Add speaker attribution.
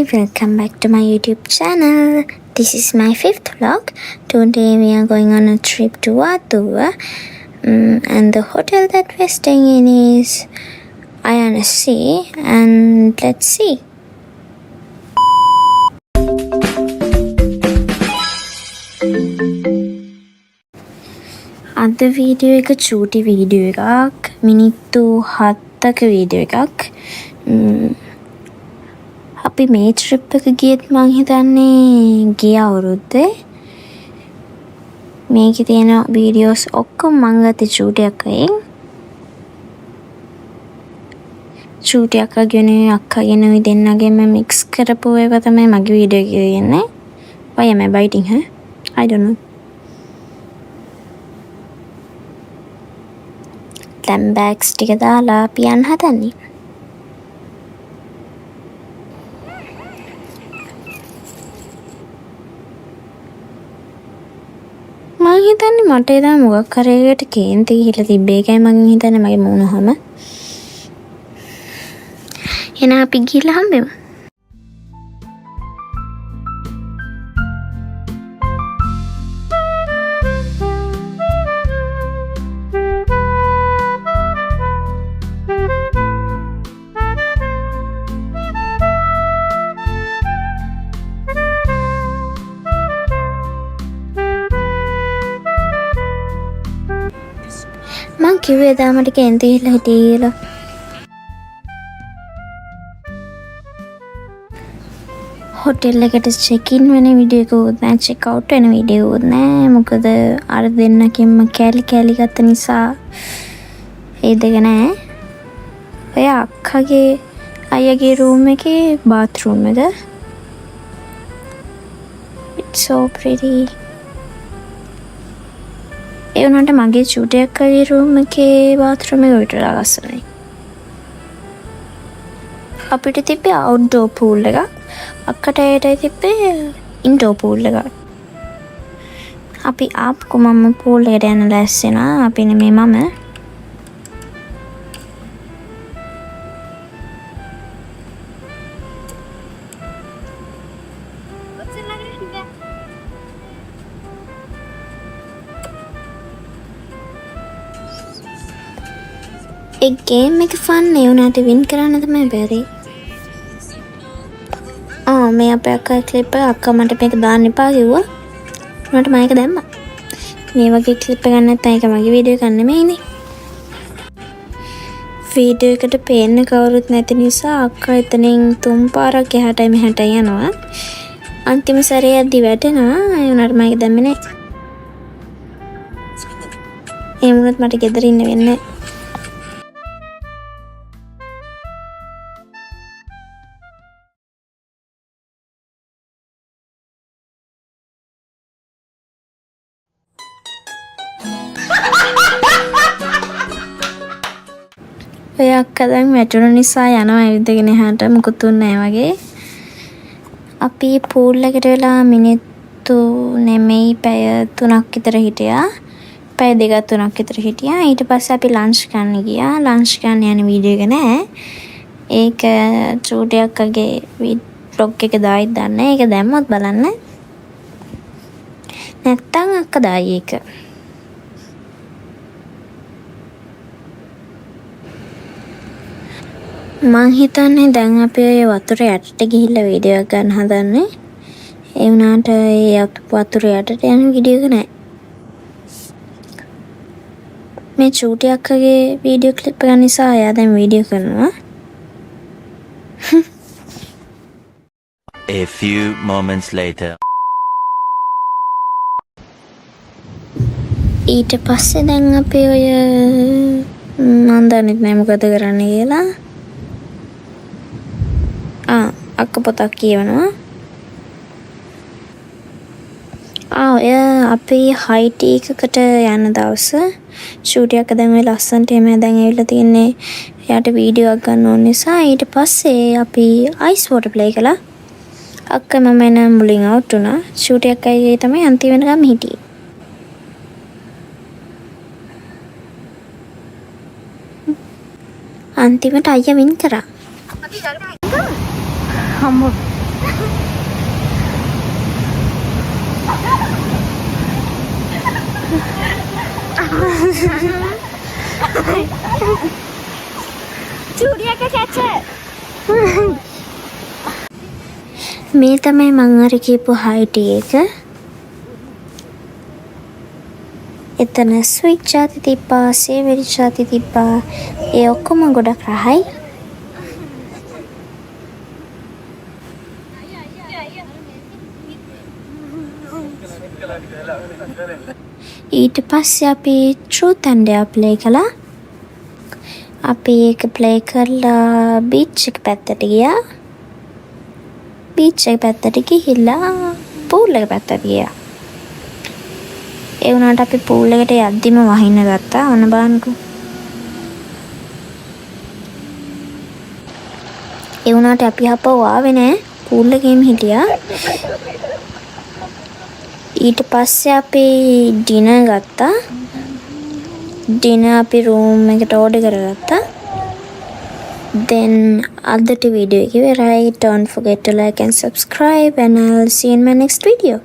Speaker 1: welcome back to my YouTube channel. This is my 5th vlog. Today we are going on a trip to Wathuwa, and the hotel that we're staying in is Ayana Sea, and let's see. අද video එක චූටි video එකක් මිනිත්තු 7ක video එකක්. අපි මේ trip එක ගියත් මං හිතන්නේ ගිය අවුරුද්දේ. මේකේ තියෙන වීඩියෝස් ඔක්කොම මං ගත්තේ චූටි අක්කගෙන්. චූටි අක්කගෙන අක්කගෙන දෙන්නගෙම මික්ස් කරපු ඒවා තමයි මගේ වීඩියෝ එකේ තියෙන්නේ. Why am I biting her? I don't know. දැන් බෑග්ස් ටික දාලා අපි යන්න හදන්නේ. මං හිතන්නේ මට එදා මොකක් හරි එකකට කේන්ති ගිහිල්ලා තිබ්බේ. ඒකයි මං හිතන්නේ මගේ මූණ හැම. එහෙනම් අපි ගිහිල්ලා හම්බෙමු. මං කිව්වේ එදා මට කේන්ති ගිහිල්ලා හිටියේ කියලා. හොටෙල් එකට චෙක් ඉන් වෙන වීඩියෝ එකකුත් නෑ, චෙක් අවුට් වෙන වීඩියෝ එකකුත් නෑ. මොකද අර දෙන්නකින්ම කෑලි කෑලි ගත්ත නිසා ඒ දෙක නෑ. ඔය අක්කගේ අයියාගේ රූම් එකේ බාත් රූම් එක. It's so pretty. ඒ වුණාට මගේ චූටි අක්කගේ රූම් එකේ බාත්රූම් එක විතරක් ලස්සනයි. අපිට තිබ්බේ අවුට්ඩෝර් පූල් එකක්. අක්කට ඒටයි තිබ්බේ ඉන්ඩෝර් පූල් එකක්. අපි ආපු මම පූල් එකට යන ලෑස්ති වෙනවා. අපි නෙමෙයි මම. ඒ ගේම් එක ෆන් ඒ උනාට වින් කරන්න තමයි බැරි. මේ අපේ අක්කා ක්ලිප් එක අක්කා මට මේක දාන්න එපා කිව්වා. උනාට මම ඒක දැම්මා. මේ වගේ ක්ලිප් එකක් නැත්නම් ඒක මගේ වීඩියෝ එකක් නෙමෙයිනේ. වීඩියෝ එකට පේන්න කවුරුත් නැති නිසා අක්කා එතනින් 3 පාරක් එහාටයි මෙහාටයි යනවා. අන්තිම සැරේ යද්දි වැටෙනවා. ඒ උනාට මම ඒක දැම්මේ නෑ. ඒ වුණත් මට ගෙදර ඉන්න වෙන්නේ නෑ. ඔය අක්කා දැන් වැටුණු නිසා යනවා ඇවිදගෙන එහාට. මුකුත් උන්නේ නැහැ වගේ. අපි පූල් එකට වෙලා මිනිත්තු නෙමෙයි පැය 3ක් විතර හිටියා. පැය 2ක් 3ක් විතර හිටියා. ඊට පස්සේ අපි ලන්ච් ගන්න ගියා. ලන්ච් ගන්න යන වීඩියෝ එක නෑ. ඒක චූටි අක්කගේ vlog එක දායිද දන්නේ. ඒක දැම්මොත් බලන්න. නැත්තම් අක්කා දායි ඒක. මං හිතන්නේ දැන් අපි ඔය වතුර යටට ගිහිල්ලා වීඩියෝ එකක් ගන්න හදන්නේ. ඒ වුණාට ඒ වතුර යටට යන වීඩියෝ එක නෑ. මේ චූටි අක්කගේ වීඩියෝ ක්ලිප් එක නිසා එයා දැන් වීඩියෝ කරනවා.
Speaker 2: A few moments later.
Speaker 1: ඊට පස්සේ දැන් අපි ඔය මන් දන්නේ නැහැ මොකද කරන්න කියලා. අක්ක පොතක් කියවනවා. ඔය අපි හයිටි එකකට යන දවස ෂූට් එකක් දැන් ඔය ලස්සනට එමෙ දැන් ඇවිල්ලා තින්නේ. එයාට වීඩියෝ එකක් ගන්න ඕන නිසා ඊට පස්සේ අපි අයිස් වෝටර් ප්ලේ කළා. අක්ක මම එන මුලින් අවුට් වුණා. ෂූට් එකක් අයියේ තමයි අන්තිම වෙනකම් හිටියේ. අන්තිමට අයියා වින් කරා.
Speaker 3: අම්මෝ
Speaker 1: මේ තමයි මං අර කියපු හයිටි එක. එතන ස්විච් ಜಾති තිබ්බා, සේවරි ಜಾති තිබ්බා. ඒ ඔක්කොම ගොඩක් රහයි. ඊට පස්සේ අපි Truth and Dare ප්ලේ කළා. අපි ඒක ප්ලේ කරලා බීච් එක පැත්තට ගියා. බීච් එක පැත්තට ගිහිල්ලා පූල් එක පැත්තට ගියා. ඒ වුණාට අපි පූල් එකට යද්දිම වහින්න ගත්තා. ඔන්න බලන්නකෝ. ඒ වුණාට අපි ආපහු ආවේ නෑ. පූල් එකේම හිටියා. ඊට පස්සේ අපි ඩිනර් ගත්තා. ඩිනර් අපි රූම් එකට ඕඩර් කරගත්තා. Then අදට වීඩියෝ එක ඉවරයි. Don't forget to like and subscribe and I'll see you in my next video.